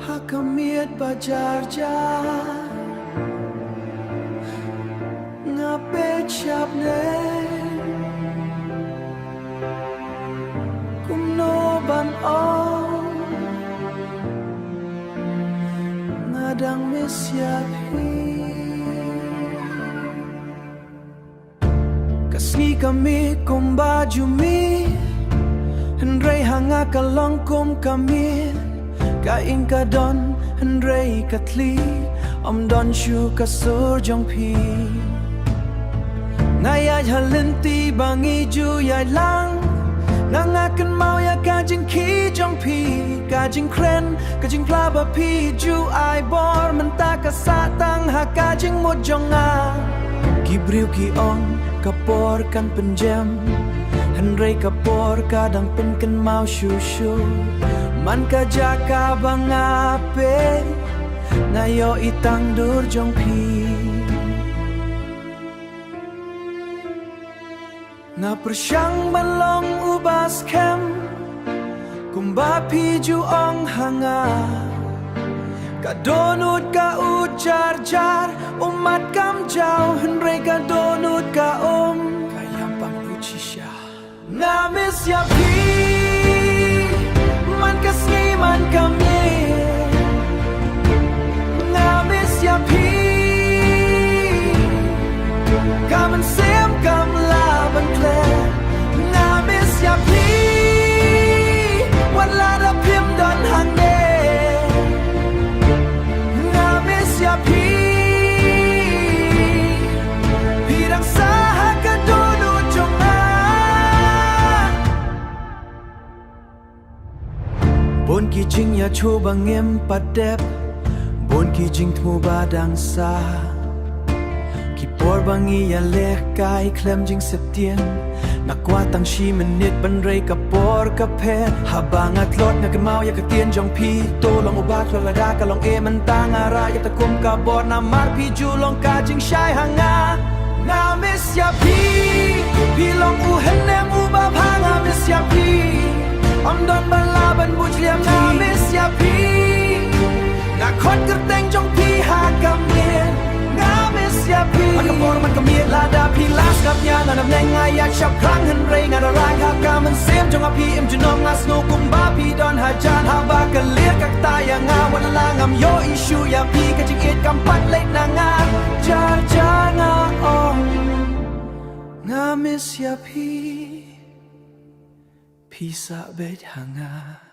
Hakamiat bajar-jar Ngape capne Kumno ban on Ngadang misyapi Kasni kami kumbaju mi Hendrai hanga kalong kum kami Kain ka don hendrai katli Om don shu kasur jong pi Ngayaj halinti bangi ju yai lang Nangakan mau ya kajing ki jong pi Kajing kren kajing plaba pi ju ai bor Menta kasatang ha kajing mo jong a Kibriu ki on kapor kan penjam Hendrai kapor kadang pen kan mau shu shu Man ka jaka bangape Ngayo itang dur jong pi Nga persyang balong ubas kem Kumba pi ju ong hanga Ka donut ka ujar-jar Umat kam jau Hendrai ka donut ka Kayang pang uci syah Nga misya pi Man kasni man kami Ngamis ya pi Kamen sem kam laban kle Ngamis ya pi Wan lada pim dan hangde Ngamis ya pi Pirang saha kadunu jonga Bon ki jing ya coba ngem padep Bon ki jing tmu badang sa Ki por bangi ya leh kai klem jing septien Nakwa tang shi menit ban rei ka por ka pet Habangat lot nga kan mau ya ka tien jong pi To long ubak lalada ka long man tang ara ya ta kum ka bor na mar pi ju long ka jing shai hanga Nga mis ya pi Pi long u henem u bab hanga mis ya pi Om don balaban buj liam nga mis ya pi Nga khot kerteng jong pi ha kamien Nga mis ya pi Man kapor man kamien lada pi las kapnya Nga nam neng ayak syap krang henrei Nga darang ha kamen sem jong api im junong nga sno kumba pi don hajan ha ba kalir kak taya nga Wala ngam yo isu ya pi kajing it kampat late na nga Jar jar nga ong Nga mis ya pi Pisa bet hanga